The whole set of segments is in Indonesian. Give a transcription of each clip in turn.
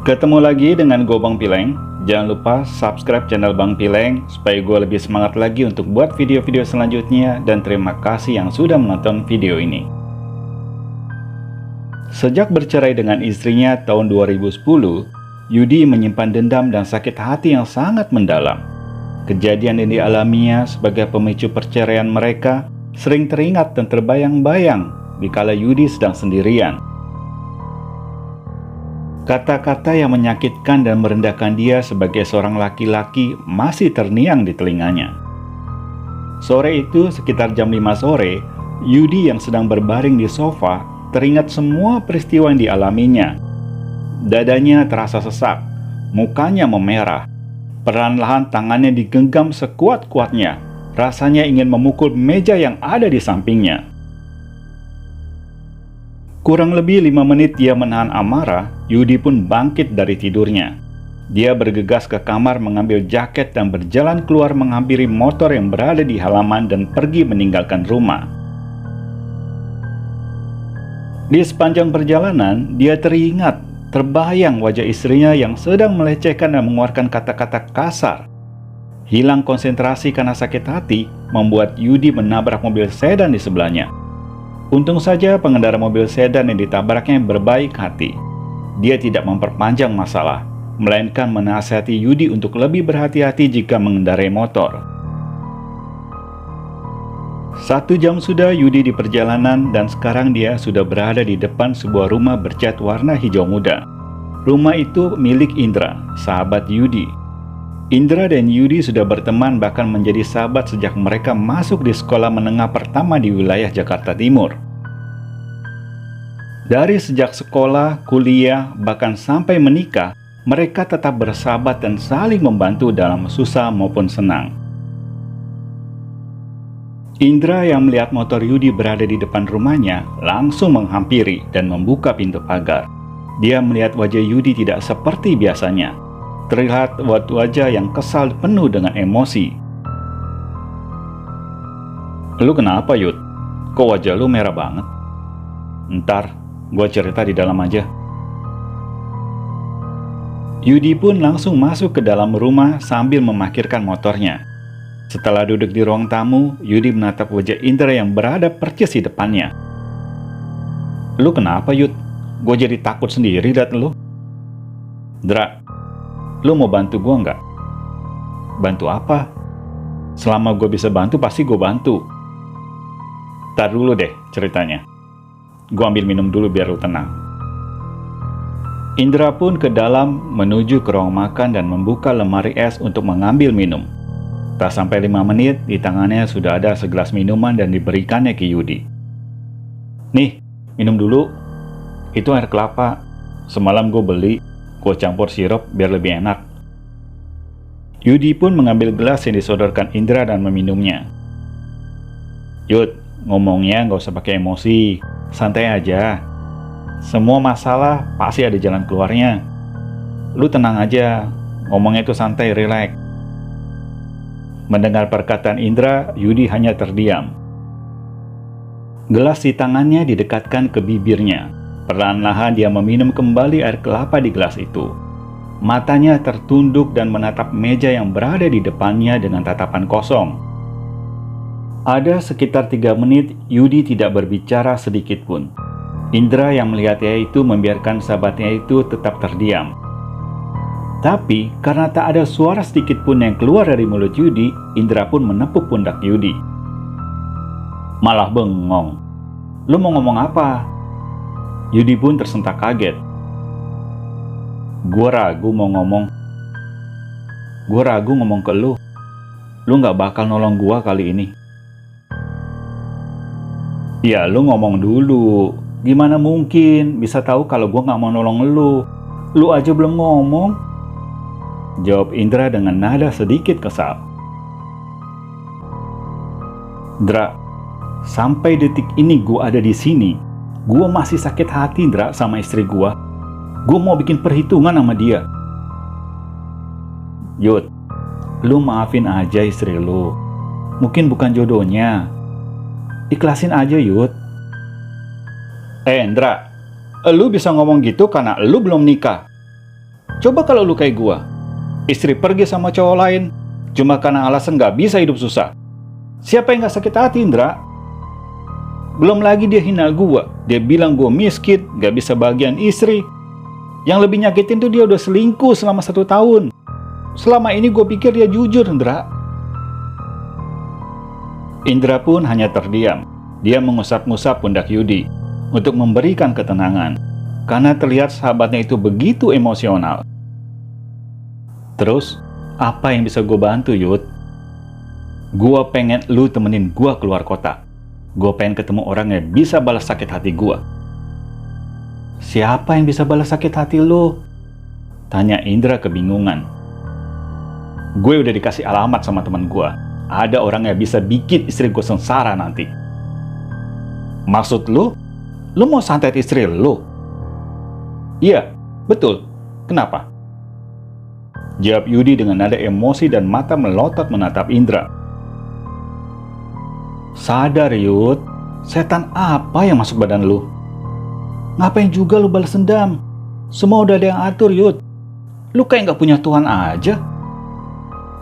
Ketemu lagi dengan gue Bang Pileng. Jangan lupa subscribe channel Bang Pileng supaya gue lebih semangat lagi untuk buat video-video selanjutnya, dan terima kasih yang sudah menonton video ini. Sejak bercerai dengan istrinya tahun 2010, Yudi menyimpan dendam dan sakit hati yang sangat mendalam. Kejadian yang dialaminya sebagai pemicu perceraian mereka sering teringat dan terbayang-bayang dikala Yudi sedang sendirian. Kata-kata yang menyakitkan dan merendahkan dia sebagai seorang laki-laki masih terngiang di telinganya. Sore itu, sekitar jam 5 sore, Yudi yang sedang berbaring di sofa teringat semua peristiwa yang dialaminya. Dadanya terasa sesak, mukanya memerah. Perlahan-lahan tangannya digenggam sekuat-kuatnya. Rasanya ingin memukul meja yang ada di sampingnya. Kurang lebih 5 menit dia menahan amarah, Yudi pun bangkit dari tidurnya. Dia bergegas ke kamar mengambil jaket dan berjalan keluar menghampiri motor yang berada di halaman dan pergi meninggalkan rumah. Di sepanjang perjalanan, dia terbayang wajah istrinya yang sedang melecehkan dan mengeluarkan kata-kata kasar. Hilang konsentrasi karena sakit hati membuat Yudi menabrak mobil sedan di sebelahnya. Untung saja pengendara mobil sedan yang ditabraknya berbaik hati. Dia tidak memperpanjang masalah, melainkan menasihati Yudi untuk lebih berhati-hati jika mengendarai motor. 1 jam sudah Yudi di perjalanan, dan sekarang dia sudah berada di depan sebuah rumah bercat warna hijau muda. Rumah itu milik Indra, sahabat Yudi. Indra dan Yudi sudah berteman, bahkan menjadi sahabat sejak mereka masuk di sekolah menengah pertama di wilayah Jakarta Timur. Dari sejak sekolah, kuliah, bahkan sampai menikah, mereka tetap bersahabat dan saling membantu dalam susah maupun senang. Indra yang melihat motor Yudi berada di depan rumahnya langsung menghampiri dan membuka pintu pagar. Dia melihat wajah Yudi tidak seperti biasanya. Terlihat wajah yang kesal penuh dengan emosi. "Lu kenapa, Yud? Kok wajah lu merah banget?" "Ntar, gua cerita di dalam aja." Yudi pun langsung masuk ke dalam rumah sambil memarkirkan motornya. Setelah duduk di ruang tamu, Yudi menatap wajah Indra yang berada persis di depannya. "Lu kenapa, Yud? Gua jadi takut sendiri liat lu." "Dra, lu mau bantu gue nggak?" "Bantu apa?" "Selama gue bisa bantu, pasti gue bantu." "Tar dulu deh ceritanya. Gue ambil minum dulu biar lu tenang." Indra pun ke dalam menuju ke ruang makan dan membuka lemari es untuk mengambil minum. Tak sampai 5 menit, di tangannya sudah ada segelas minuman dan diberikannya ke Yudi. "Nih, minum dulu. Itu air kelapa. Semalam gue beli. Gue campur sirup biar lebih enak." Yudi pun mengambil gelas yang disodorkan Indra dan meminumnya. "Yud, ngomongnya nggak usah pakai emosi. Santai aja. Semua masalah pasti ada jalan keluarnya. Lu tenang aja. Ngomongnya itu santai, rileks." Mendengar perkataan Indra, Yudi hanya terdiam. Gelas di tangannya didekatkan ke bibirnya. Perlahan-lahan dia meminum kembali air kelapa di gelas itu. Matanya tertunduk dan menatap meja yang berada di depannya dengan tatapan kosong. Ada sekitar 3 menit Yudi tidak berbicara sedikit pun. Indra yang melihatnya itu membiarkan sahabatnya itu tetap terdiam. Tapi karena tak ada suara sedikit pun yang keluar dari mulut Yudi, Indra pun menepuk pundak Yudi. "Malah bengong. Lu mau ngomong apa?" Yudi pun tersentak kaget. Gue ragu ngomong ke lu. Lu gak bakal nolong gua kali ini." "Ya lu ngomong dulu. Gimana mungkin bisa tahu kalau gua gak mau nolong lu? Lu aja belum ngomong," jawab Indra dengan nada sedikit kesal. "Dra, sampai detik ini gua ada di sini. Gua masih sakit hati, Dra, sama istri gua. Gua mau bikin perhitungan sama dia." "Yud, lu maafin aja istri lu. Mungkin bukan jodohnya. Ikhlasin aja, Yud." "Indra, lu bisa ngomong gitu karena lu belum nikah. Coba kalau lu kayak gua, istri pergi sama cowok lain cuma karena alasan gak bisa hidup susah. Siapa yang gak sakit hati, Indra? Belum lagi dia hina gua. Dia bilang gua miskin, gak bisa bagian istri. Yang lebih nyakitin tuh dia udah selingkuh selama 1 tahun. Selama ini gua pikir dia jujur, Indra. Indra pun hanya terdiam. Dia mengusap-ngusap pundak Yudi untuk memberikan ketenangan, karena terlihat sahabatnya itu begitu emosional. Terus, apa yang bisa gue bantu, Yud? Gue pengen lu temenin gue keluar kota. Gue pengen ketemu orang yang bisa balas sakit hati gue. Siapa yang bisa balas sakit hati lu? Tanya Indra kebingungan. Gue udah dikasih alamat sama teman gue. Ada orang yang bisa bikin istri gue sengsara nanti. Maksud lu? Lu mau santet istri lu? Iya, betul. Kenapa? Jawab Yudi dengan nada emosi dan mata melotot menatap Indra. Sadar, Yud. Setan apa yang masuk badan lu? Ngapain juga lu balas dendam? Semua udah ada yang atur, Yud. Lu kayak gak punya Tuhan aja.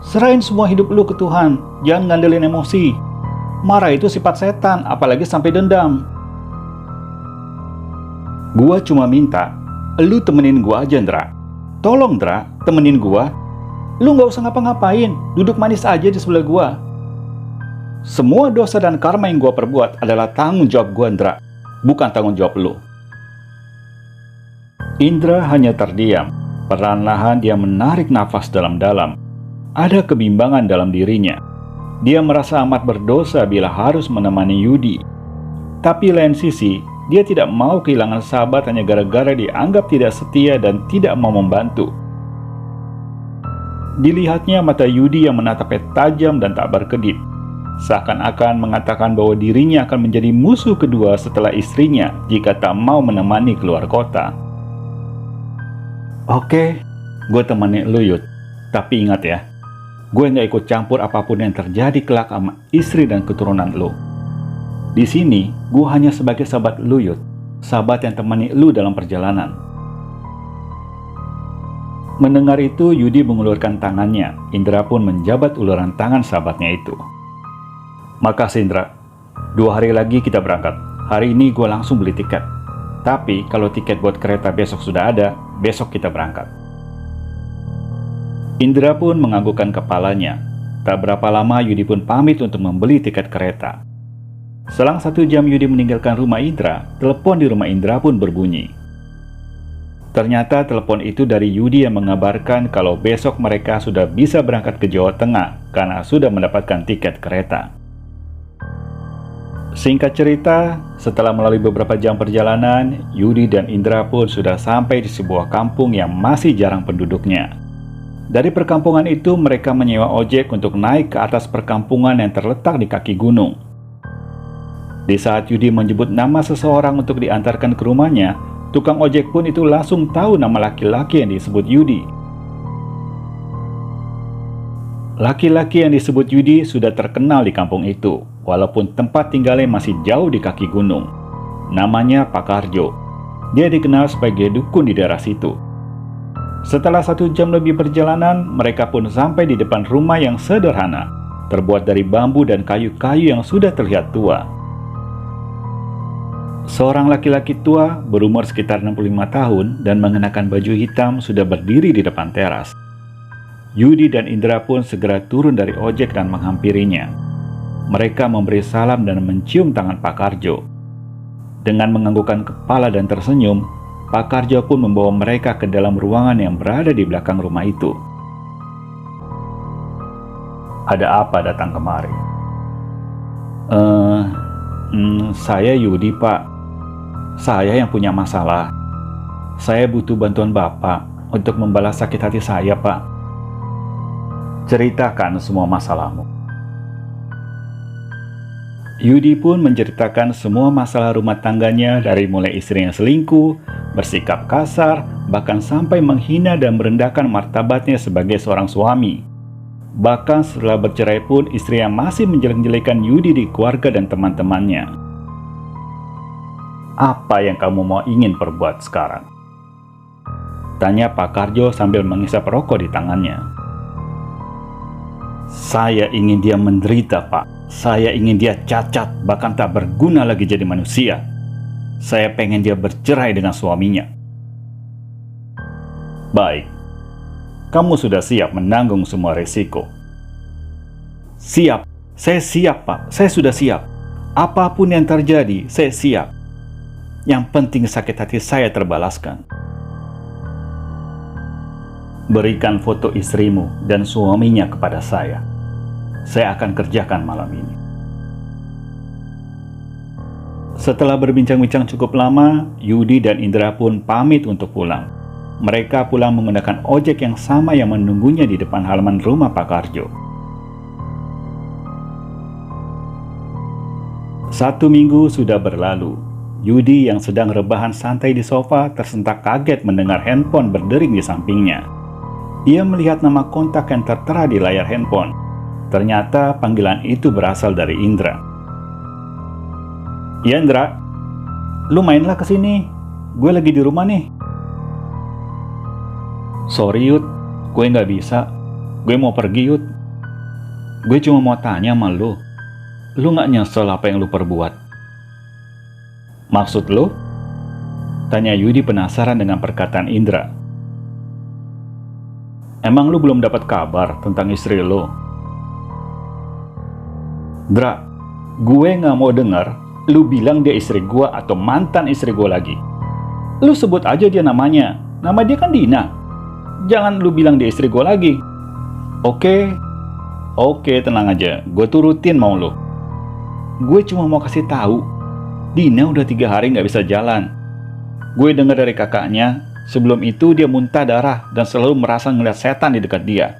Serahin semua hidup lu ke Tuhan. Jangan ngandelin emosi. Marah itu sifat setan, apalagi sampai dendam. Gua cuma minta lu temenin gua aja, Indra. Tolong, Dra, temenin gua. Lu gak usah ngapa-ngapain, duduk manis aja di sebelah gua. Semua dosa dan karma yang gua perbuat adalah tanggung jawab gua, Indra, bukan tanggung jawab lu. Indra hanya terdiam. Perlahan-lahan dia menarik nafas dalam-dalam. Ada kebimbangan dalam dirinya. Dia merasa amat berdosa bila harus menemani Yudi. Tapi lain sisi, dia tidak mau kehilangan sahabat hanya gara-gara dianggap tidak setia dan tidak mau membantu. Dilihatnya mata Yudi yang menatapnya tajam dan tak berkedip. Seakan-akan mengatakan bahwa dirinya akan menjadi musuh kedua setelah istrinya jika tak mau menemani keluar kota. Oke, gue temenin lu, Yud. Tapi ingat ya, gue gak ikut campur apapun yang terjadi kelak sama istri dan keturunan lu. Di sini, gue hanya sebagai sahabat lu, Yud. Sahabat yang temani lu dalam perjalanan. Mendengar itu, Yudi mengulurkan tangannya. Indra pun menjabat uluran tangan sahabatnya itu. Makasih, Indra. 2 hari lagi kita berangkat. Hari ini gue langsung beli tiket. Tapi kalau tiket buat kereta besok sudah ada, besok kita berangkat. Indra pun menganggukkan kepalanya. Tak berapa lama Yudi pun pamit untuk membeli tiket kereta. Selang 1 jam Yudi meninggalkan rumah Indra, telepon di rumah Indra pun berbunyi. Ternyata telepon itu dari Yudi yang mengabarkan kalau besok mereka sudah bisa berangkat ke Jawa Tengah karena sudah mendapatkan tiket kereta. Singkat cerita, setelah melalui beberapa jam perjalanan, Yudi dan Indra pun sudah sampai di sebuah kampung yang masih jarang penduduknya. Dari perkampungan itu mereka menyewa ojek untuk naik ke atas perkampungan yang terletak di kaki gunung. Di saat Yudi menyebut nama seseorang untuk diantarkan ke rumahnya, tukang ojek pun itu langsung tahu nama laki-laki yang disebut Yudi. Laki-laki yang disebut Yudi sudah terkenal di kampung itu, walaupun tempat tinggalnya masih jauh di kaki gunung. Namanya Pak Karjo. Dia dikenal sebagai dukun di daerah situ. Setelah 1 jam lebih perjalanan, mereka pun sampai di depan rumah yang sederhana, terbuat dari bambu dan kayu-kayu yang sudah terlihat tua. Seorang laki-laki tua berumur sekitar 65 tahun dan mengenakan baju hitam sudah berdiri di depan teras. Yudi dan Indra pun segera turun dari ojek dan menghampirinya. Mereka memberi salam dan mencium tangan Pak Karjo. Dengan menganggukkan kepala dan tersenyum, Pak Karjo pun membawa mereka ke dalam ruangan yang berada di belakang rumah itu. Ada apa datang kemari? Saya Yudi, Pak. Saya yang punya masalah. Saya butuh bantuan Bapak untuk membalas sakit hati saya, Pak. Ceritakan semua masalahmu. Yudi pun menceritakan semua masalah rumah tangganya dari mulai istri yang selingkuh, bersikap kasar, bahkan sampai menghina dan merendahkan martabatnya sebagai seorang suami. Bahkan setelah bercerai pun istri yang masih menjelek-jelekan Yudi di keluarga dan teman-temannya. Apa yang kamu mau ingin perbuat sekarang? Tanya Pak Karjo sambil mengisap rokok di tangannya. Saya ingin dia menderita, Pak. Saya ingin dia cacat, bahkan tak berguna lagi jadi manusia. Saya pengen dia bercerai dengan suaminya. Baik, kamu sudah siap menanggung semua resiko. Siap, saya siap, Pak. Saya sudah siap. Apapun yang terjadi, saya siap. Yang penting sakit hati saya terbalaskan. Berikan foto istrimu dan suaminya kepada saya. Saya akan kerjakan malam ini. Setelah berbincang-bincang cukup lama, Yudi dan Indra pun pamit untuk pulang. Mereka pulang menggunakan ojek yang sama yang menunggunya di depan halaman rumah Pak Karjo. 1 minggu sudah berlalu. Yudi yang sedang rebahan santai di sofa tersentak kaget mendengar handphone berdering di sampingnya. Ia melihat nama kontak yang tertera di layar handphone. Ternyata panggilan itu berasal dari Indra. Ya Indra, lu mainlah ke sini. Gue lagi di rumah nih. Sorry Yud, gue nggak bisa. Gue mau pergi Yud. Gue cuma mau tanya sama lu. Lu nggak nyesel apa yang lu perbuat? Maksud lu? Tanya Yudi penasaran dengan perkataan Indra. Emang lu belum dapat kabar tentang istri lu? Dra, gue nggak mau dengar lu bilang dia istri gue atau mantan istri gue lagi. Lu sebut aja dia namanya. Nama dia kan Dina. Jangan lu bilang dia istri gue lagi. Oke, tenang aja. Gue turutin mau lu. Gue cuma mau kasih tahu. Dina udah 3 hari nggak bisa jalan. Gue dengar dari kakaknya. Sebelum itu dia muntah darah dan selalu merasa ngeliat setan di dekat dia.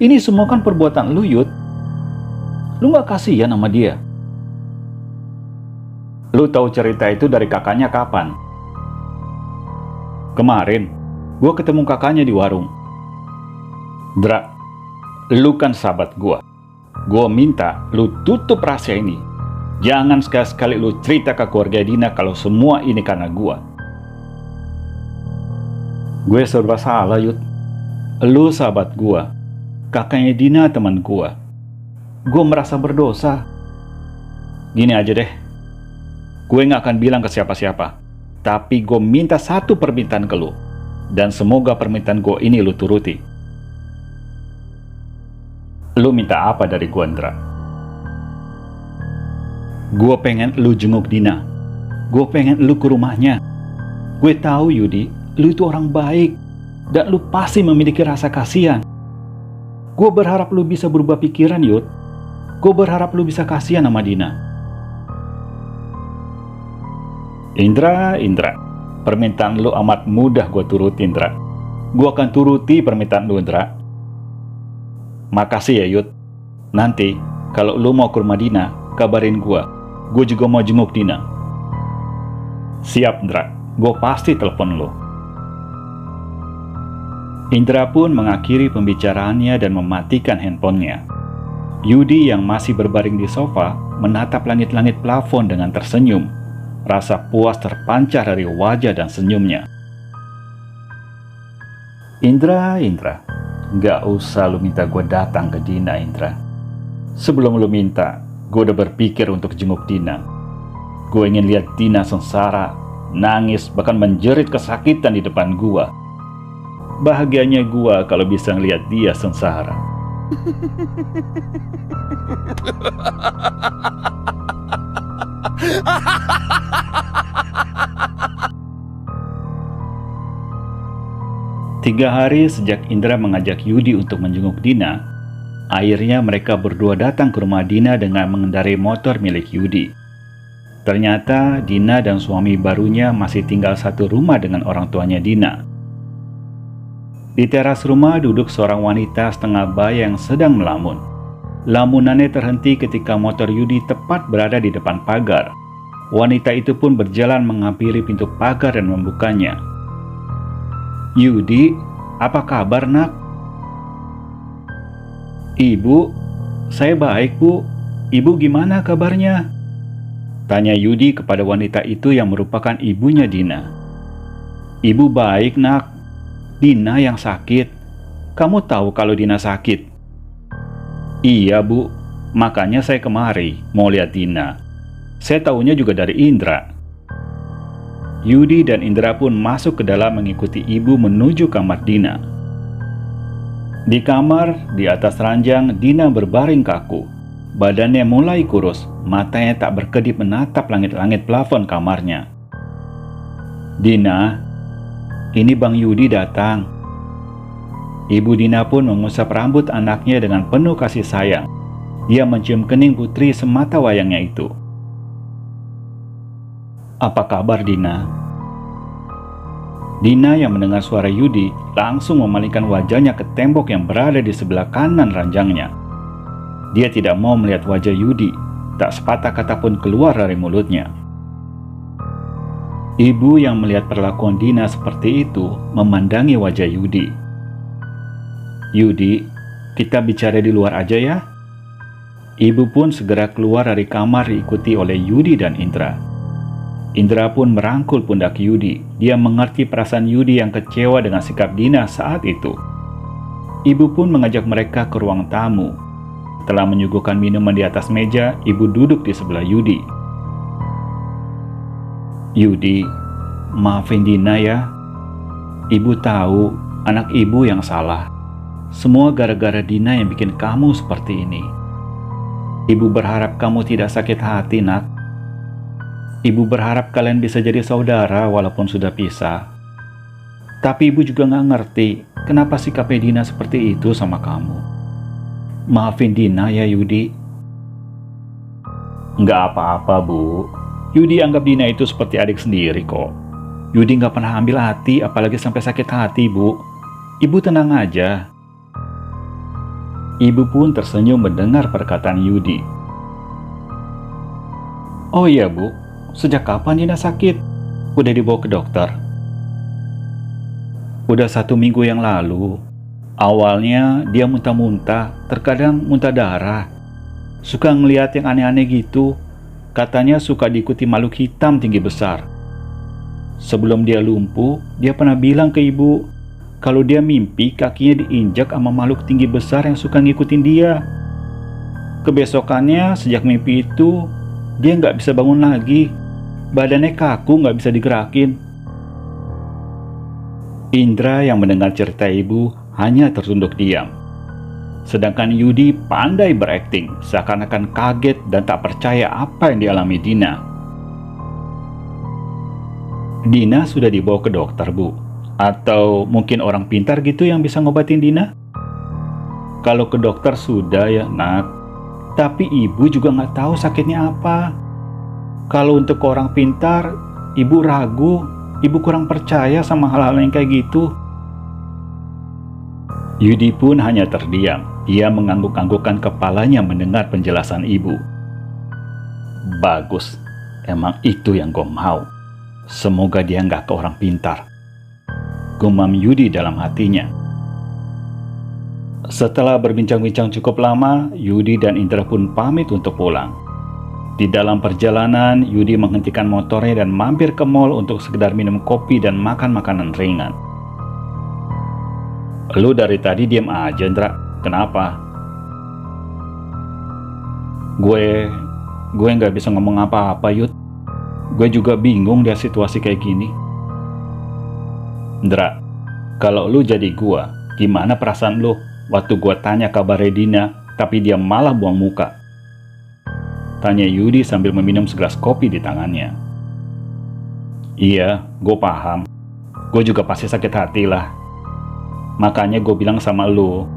Ini semua kan perbuatan lu, Yud. Lu gak kasihan sama dia? Lu tahu cerita itu dari kakaknya kapan? Kemarin, gue ketemu kakaknya di warung. Dra, lu kan sahabat gue. Gue minta lu tutup rahasia ini. Jangan sekali-sekali lu cerita ke keluarga Dina kalau semua ini karena gue. Gue serba salah, Yud. Lu sahabat gue. Kakaknya Dina teman gue. Gue merasa berdosa. Gini aja deh. Gue gak akan bilang ke siapa-siapa. Tapi gue minta satu permintaan ke lu. Dan semoga permintaan gue ini lu turuti. Lu minta apa dari gue, Indra? Gue pengen lu jenguk Dina. Gue pengen lu ke rumahnya. Gue tahu, Yudi, lu itu orang baik, dan lu pasti memiliki rasa kasihan. Gue berharap lu bisa berubah pikiran, Yud. Gue berharap lu bisa kasihan sama Dina. Indra, permintaan lu amat mudah gue turuti, Indra. Gue akan turuti permintaan lu, Indra. Makasih ya, Yud. Nanti, kalau lu mau ke rumah Dina, kabarin gue. Gue juga mau jenguk Dina. Siap, Indra. Gue pasti telepon lu. Indra pun mengakhiri pembicaraannya dan mematikan handphonenya. Yudi yang masih berbaring di sofa menatap langit-langit plafon dengan tersenyum. Rasa puas terpancar dari wajah dan senyumnya. Indra, gak usah lu minta gue datang ke Dina, Indra. Sebelum lu minta, gue udah berpikir untuk jenguk Dina. Gue ingin lihat Dina sengsara, nangis, bahkan menjerit kesakitan di depan gue. Bahagianya gua kalau bisa ngeliat dia sengsara. Tiga hari sejak Indra mengajak Yudi untuk menjenguk Dina, akhirnya mereka berdua datang ke rumah Dina dengan mengendarai motor milik Yudi. Ternyata Dina dan suami barunya masih tinggal satu rumah dengan orang tuanya Dina. Di teras rumah duduk seorang wanita setengah baya yang sedang melamun. Lamunannya terhenti ketika motor Yudi tepat berada di depan pagar. Wanita itu pun berjalan menghampiri pintu pagar dan membukanya. Yudi, apa kabar, Nak? Ibu, saya baik, Bu. Ibu gimana kabarnya? Tanya Yudi kepada wanita itu yang merupakan ibunya Dina. Ibu baik, Nak. Dina yang sakit. Kamu tahu kalau Dina sakit? Iya, Bu. Makanya saya kemari, mau lihat Dina. Saya tahunya juga dari Indra. Yudi dan Indra pun masuk ke dalam mengikuti ibu menuju kamar Dina. Di kamar, di atas ranjang, Dina berbaring kaku. Badannya mulai kurus, matanya tak berkedip menatap langit-langit plafon kamarnya. Dina, ini Bang Yudi datang. Ibu Dina pun mengusap rambut anaknya dengan penuh kasih sayang. Dia mencium kening putri semata wayangnya itu. Apa kabar, Dina? Dina yang mendengar suara Yudi langsung memalingkan wajahnya ke tembok yang berada di sebelah kanan ranjangnya. Dia tidak mau melihat wajah Yudi, tak sepatah kata pun keluar dari mulutnya. Ibu yang melihat perlakuan Dina seperti itu memandangi wajah Yudi. Yudi, kita bicara di luar aja ya. Ibu pun segera keluar dari kamar diikuti oleh Yudi dan Indra. Indra pun merangkul pundak Yudi. Dia mengerti perasaan Yudi yang kecewa dengan sikap Dina saat itu. Ibu pun mengajak mereka ke ruang tamu. Setelah menyuguhkan minuman di atas meja, ibu duduk di sebelah Yudi. Yudi, maafin Dina ya. Ibu tahu anak ibu yang salah. Semua gara-gara Dina yang bikin kamu seperti ini. Ibu berharap kamu tidak sakit hati, nak. Ibu berharap kalian bisa jadi saudara walaupun sudah pisah. Tapi ibu juga nggak ngerti kenapa sikapnya Dina seperti itu sama kamu. Maafin Dina ya, Yudi. Nggak apa-apa, Bu. Yudi anggap Dina itu seperti adik sendiri kok. Yudi nggak pernah ambil hati, apalagi sampai sakit hati, Bu. Ibu tenang aja. Ibu pun tersenyum mendengar perkataan Yudi. Oh iya, Bu. Sejak kapan Dina sakit? Udah dibawa ke dokter? Udah 1 minggu yang lalu. Awalnya dia muntah-muntah, terkadang muntah darah. Suka ngeliat yang aneh-aneh gitu. Katanya suka diikuti makhluk hitam tinggi besar. Sebelum dia lumpuh, dia pernah bilang ke ibu kalau dia mimpi kakinya diinjak sama makhluk tinggi besar yang suka ngikutin dia. Kebesokannya sejak mimpi itu, dia nggak bisa bangun lagi. Badannya kaku, nggak bisa digerakin. Indra yang mendengar cerita ibu hanya tertunduk diam. Sedangkan Yudi pandai berakting, seakan-akan kaget dan tak percaya apa yang dialami Dina. Dina sudah dibawa ke dokter, Bu. Atau mungkin orang pintar gitu yang bisa ngobatin Dina? Kalau ke dokter sudah ya, nak. Tapi ibu juga nggak tahu sakitnya apa. Kalau untuk orang pintar, ibu ragu. Ibu kurang percaya sama hal-hal yang kayak gitu. Yudi pun hanya terdiam. Ia mengangguk-anggukkan kepalanya mendengar penjelasan ibu. Bagus, emang itu yang gue mau. Semoga dia nggak ke orang pintar. Gumam Yudi dalam hatinya. Setelah berbincang-bincang cukup lama, Yudi dan Indra pun pamit untuk pulang. Di dalam perjalanan, Yudi menghentikan motornya dan mampir ke mall untuk sekedar minum kopi dan makan makanan ringan. Lu dari tadi diam aja, Indra. Kenapa? Gue nggak bisa ngomong apa-apa, Yud. Gue juga bingung lihat situasi kayak gini. Indra, kalau lu jadi gua, gimana perasaan lu waktu gua tanya kabar Dina, tapi dia malah buang muka? Tanya Yudi sambil meminum segelas kopi di tangannya. Iya, gue paham. Gue juga pasti sakit hati lah. Makanya gue bilang sama lu,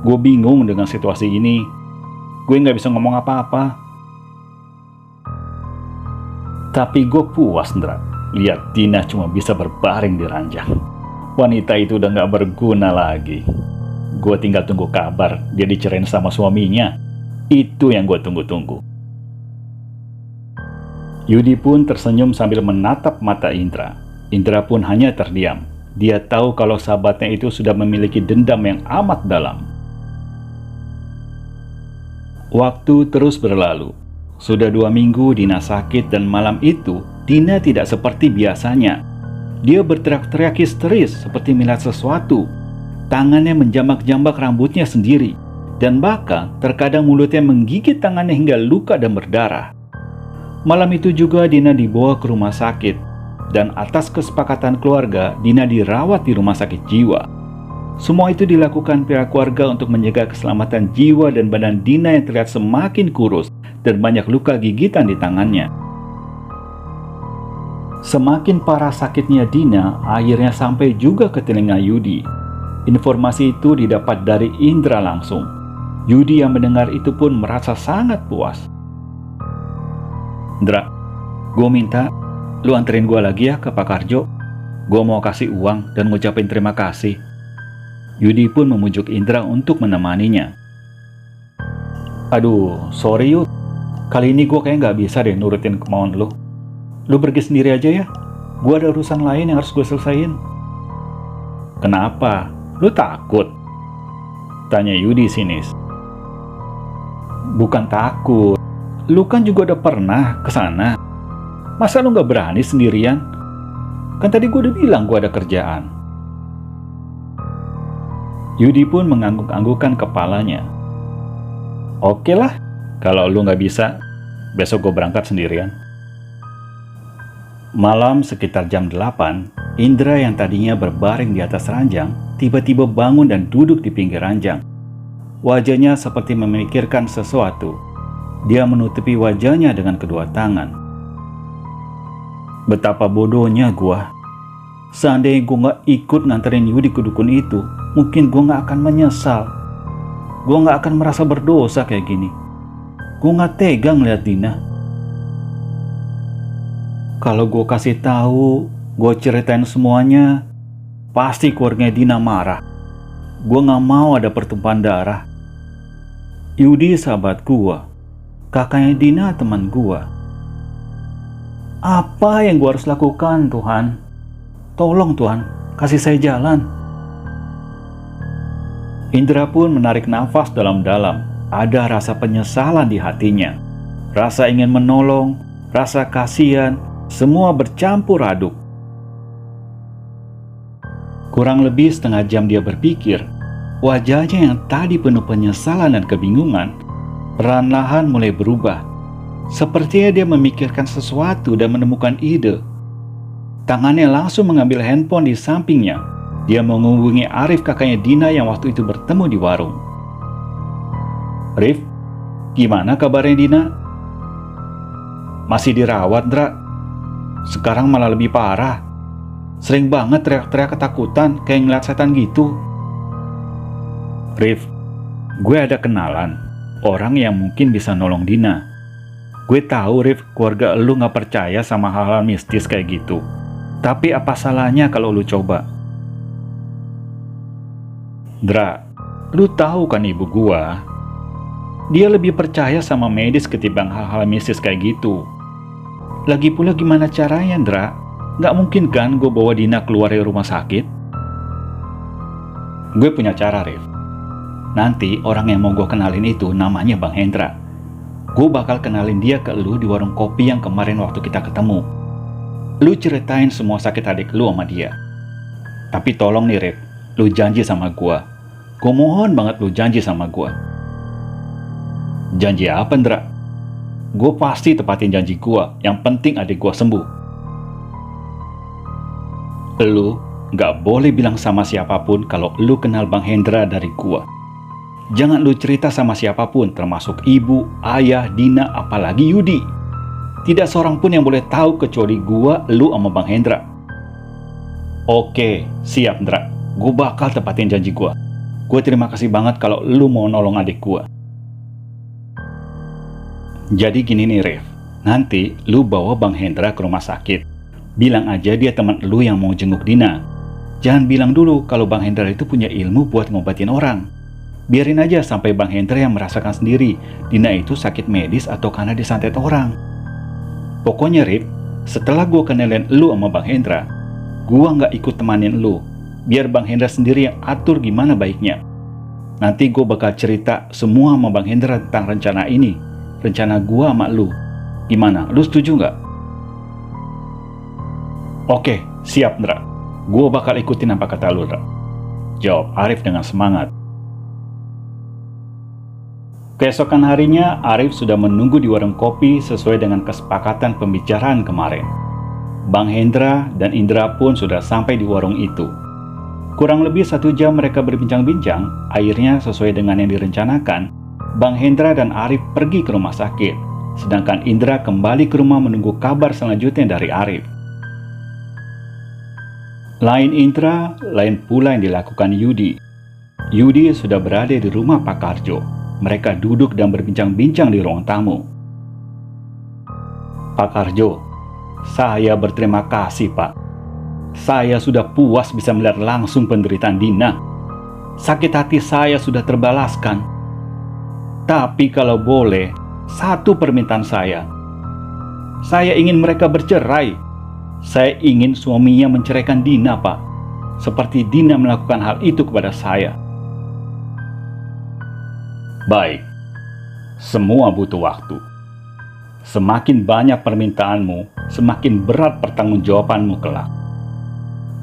gue bingung dengan situasi ini. Gue nggak bisa ngomong apa-apa. Tapi gue puas, Indra. Lihat Dina cuma bisa berbaring di ranjang. Wanita itu udah gak berguna lagi. Gue tinggal tunggu kabar dia dicerain sama suaminya. Itu yang gue tunggu-tunggu. Yudi pun tersenyum sambil menatap mata Indra. Indra pun hanya terdiam. Dia tahu kalau sahabatnya itu sudah memiliki dendam yang amat dalam. Waktu terus berlalu. Sudah 2 minggu Dina sakit dan malam itu Dina tidak seperti biasanya. Dia berteriak-teriak histeris seperti melihat sesuatu. Tangannya menjambak-jambak rambutnya sendiri, dan bahkan terkadang mulutnya menggigit tangannya hingga luka dan berdarah. Malam itu juga Dina dibawa ke rumah sakit, dan atas kesepakatan keluarga, Dina dirawat di rumah sakit jiwa. Semua itu dilakukan pihak keluarga untuk menjaga keselamatan jiwa dan badan Dina yang terlihat semakin kurus dan banyak luka gigitan di tangannya. Semakin parah sakitnya Dina, akhirnya sampai juga ke telinga Yudi. Informasi itu didapat dari Indra langsung. Yudi yang mendengar itu pun merasa sangat puas. "Indra, gue minta lu anterin gue lagi ya ke Pak Karjo. Gue mau kasih uang dan ngucapin terima kasih." Yudi pun memujuk Indra untuk menemaninya. "Aduh, sorry Yud. Kali ini gue kayak nggak bisa deh nurutin kemauan lu. Lu pergi sendiri aja ya. Gue ada urusan lain yang harus gue selesain." "Kenapa? Lu takut?" tanya Yudi sinis. "Bukan takut. Lu kan juga udah pernah ke sana. Masa lu nggak berani sendirian? Kan tadi gue udah bilang gue ada kerjaan." Yudi pun mengangguk-anggukkan kepalanya. "Oke lah, kalau lu nggak bisa, besok gue berangkat sendirian." Malam sekitar jam 8, Indra yang tadinya berbaring di atas ranjang, tiba-tiba bangun dan duduk di pinggir ranjang. Wajahnya seperti memikirkan sesuatu. Dia menutupi wajahnya dengan kedua tangan. "Betapa bodohnya gua. Seandainya gua nggak ikut nganterin Yudi ke dukun itu, mungkin gua nggak akan menyesal. Gua nggak akan merasa berdosa kayak gini. Gua nggak tega ngeliat Dina. Kalau gue kasih tahu, gue ceritain semuanya, pasti keluarga Dina marah. Gue gak mau ada pertumpahan darah. Yudi sahabat gue, kakaknya Dina teman gue. Apa yang gue harus lakukan, Tuhan? Tolong Tuhan, kasih saya jalan." Indra pun menarik nafas dalam-dalam. Ada rasa penyesalan di hatinya. Rasa ingin menolong, rasa kasihan, semua bercampur aduk. Kurang lebih setengah jam dia berpikir. Wajahnya yang tadi penuh penyesalan dan kebingungan, perlahan-lahan mulai berubah. Sepertinya dia memikirkan sesuatu dan menemukan ide. Tangannya langsung mengambil handphone di sampingnya. Dia menghubungi Arif, kakaknya Dina yang waktu itu bertemu di warung. "Rif, gimana kabarnya Dina?" "Masih dirawat, Ndra. Sekarang malah lebih parah. Sering banget teriak-teriak ketakutan kayak ngeliat setan gitu." "Rif, gue ada kenalan orang yang mungkin bisa nolong Dina. Gue tahu Rif, keluarga lu gak percaya sama hal-hal mistis kayak gitu. Tapi apa salahnya kalau lu coba?" "Ndra, lu tahu kan ibu gua? Dia lebih percaya sama medis ketimbang hal-hal mistis kayak gitu. Lagi pula gimana caranya, Ndra? Nggak mungkin kan gue bawa Dina keluar dari rumah sakit?" "Gue punya cara, Rif. Nanti orang yang mau gue kenalin itu namanya Bang Hendra. Gue bakal kenalin dia ke lu di warung kopi yang kemarin waktu kita ketemu. Lu ceritain semua sakit adik lu sama dia. Tapi tolong nih, Rif, lu janji sama gue. Gue mohon banget lu janji sama gue." "Janji apa, Ndra?" "Gue pasti tepatin janji gue. Yang penting adik gue sembuh." "Lu gak boleh bilang sama siapapun kalau lu kenal Bang Hendra dari gue. Jangan lu cerita sama siapapun, termasuk ibu, ayah, Dina, apalagi Yudi. Tidak seorang pun yang boleh tahu kecuali gue, lu, sama Bang Hendra." "Oke, siap, Ndra. Gue bakal tepatin janji gue. Gue terima kasih banget kalau lu mau nolong adik gue." "Jadi gini nih, Rif. Nanti lu bawa Bang Hendra ke rumah sakit. Bilang aja dia teman lu yang mau jenguk Dina. Jangan bilang dulu kalau Bang Hendra itu punya ilmu buat ngobatin orang. Biarin aja sampai Bang Hendra yang merasakan sendiri Dina itu sakit medis atau karena disantet orang. Pokoknya, Rif, setelah gue kenalin lu sama Bang Hendra, gue nggak ikut temanin lu. Biar Bang Hendra sendiri yang atur gimana baiknya. Nanti gue bakal cerita semua sama Bang Hendra tentang rencana ini. Rencana gua sama lu. Gimana? Lu setuju nggak?" Oke, siap Ndra. Gue bakal ikutin apa kata lu, Ndra, jawab Arif dengan semangat. Keesokan harinya, Arif sudah menunggu di warung kopi sesuai dengan kesepakatan pembicaraan kemarin. Bang Hendra dan Indra pun sudah sampai di warung itu. Kurang lebih 1 jam mereka berbincang-bincang, akhirnya sesuai dengan yang direncanakan, Bang Hendra dan Arif pergi ke rumah sakit, sedangkan Indra kembali ke rumah menunggu kabar selanjutnya dari Arif. Lain Indra, lain pula yang dilakukan Yudi. Yudi sudah berada di rumah Pak Karjo. Mereka duduk dan berbincang-bincang di ruang tamu. Pak Karjo, saya berterima kasih Pak. Saya sudah puas bisa melihat langsung penderitaan Dina. Sakit hati saya sudah terbalaskan. Tapi kalau boleh, satu permintaan saya. Saya ingin mereka bercerai. Saya ingin suaminya menceraikan Dina, Pak. Seperti Dina melakukan hal itu kepada saya. Baik, semua butuh waktu. Semakin banyak permintaanmu, semakin berat pertanggungjawabanmu kelak.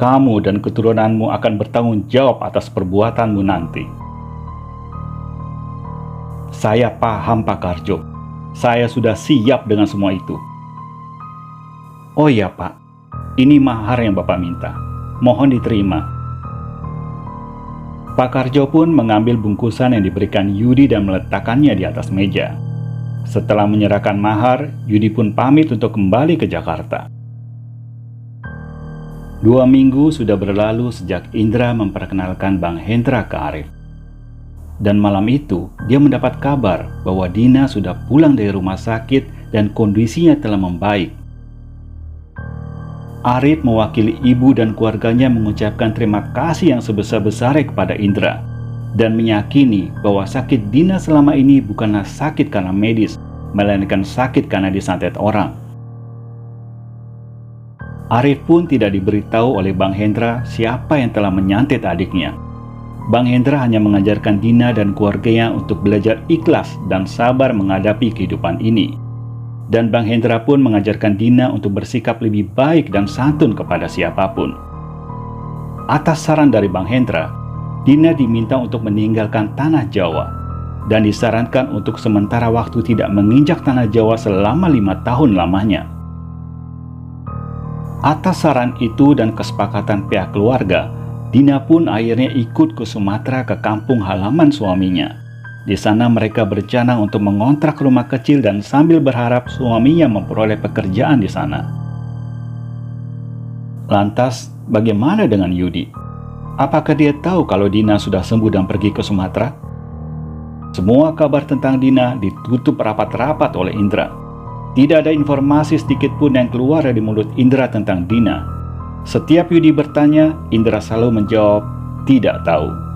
Kamu dan keturunanmu akan bertanggung jawab atas perbuatanmu nanti. Saya paham Pak Karjo. Saya sudah siap dengan semua itu. Oh iya Pak, ini mahar yang Bapak minta. Mohon diterima. Pak Karjo pun mengambil bungkusan yang diberikan Yudi dan meletakkannya di atas meja. Setelah menyerahkan mahar, Yudi pun pamit untuk kembali ke Jakarta. 2 minggu sudah berlalu sejak Indra memperkenalkan Bang Hendra ke Arif. Dan malam itu, dia mendapat kabar bahwa Dina sudah pulang dari rumah sakit dan kondisinya telah membaik. Arif mewakili ibu dan keluarganya mengucapkan terima kasih yang sebesar-besarnya kepada Indra dan meyakini bahwa sakit Dina selama ini bukanlah sakit karena medis, melainkan sakit karena disantet orang. Arif pun tidak diberitahu oleh Bang Hendra siapa yang telah menyantet adiknya. Bang Hendra hanya mengajarkan Dina dan keluarganya untuk belajar ikhlas dan sabar menghadapi kehidupan ini. Dan Bang Hendra pun mengajarkan Dina untuk bersikap lebih baik dan santun kepada siapapun. Atas saran dari Bang Hendra, Dina diminta untuk meninggalkan tanah Jawa dan disarankan untuk sementara waktu tidak menginjak tanah Jawa selama 5 tahun lamanya. Atas saran itu dan kesepakatan pihak keluarga, Dina pun akhirnya ikut ke Sumatera ke kampung halaman suaminya. Di sana mereka berencana untuk mengontrak rumah kecil dan sambil berharap suaminya memperoleh pekerjaan di sana. Lantas, bagaimana dengan Yudi? Apakah dia tahu kalau Dina sudah sembuh dan pergi ke Sumatera? Semua kabar tentang Dina ditutup rapat-rapat oleh Indra. Tidak ada informasi sedikit pun yang keluar dari mulut Indra tentang Dina. Setiap Yudi bertanya, Indra selalu menjawab, tidak tahu.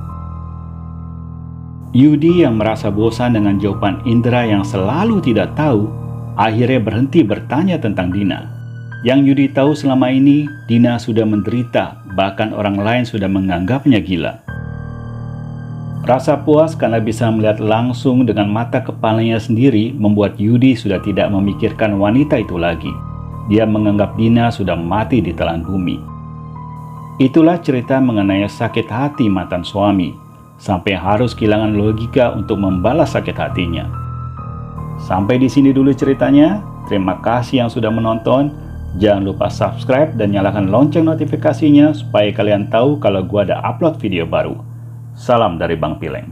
Yudi yang merasa bosan dengan jawaban Indra yang selalu tidak tahu, akhirnya berhenti bertanya tentang Dina. Yang Yudi tahu selama ini, Dina sudah menderita, bahkan orang lain sudah menganggapnya gila. Rasa puas karena bisa melihat langsung dengan mata kepalanya sendiri membuat Yudi sudah tidak memikirkan wanita itu lagi. Dia menganggap Dina sudah mati di telan bumi. Itulah cerita mengenai sakit hati mantan suami, sampai harus kehilangan logika untuk membalas sakit hatinya. Sampai di sini dulu ceritanya. Terima kasih yang sudah menonton. Jangan lupa subscribe dan nyalakan lonceng notifikasinya supaya kalian tahu kalau gua ada upload video baru. Salam dari Bang Pileng.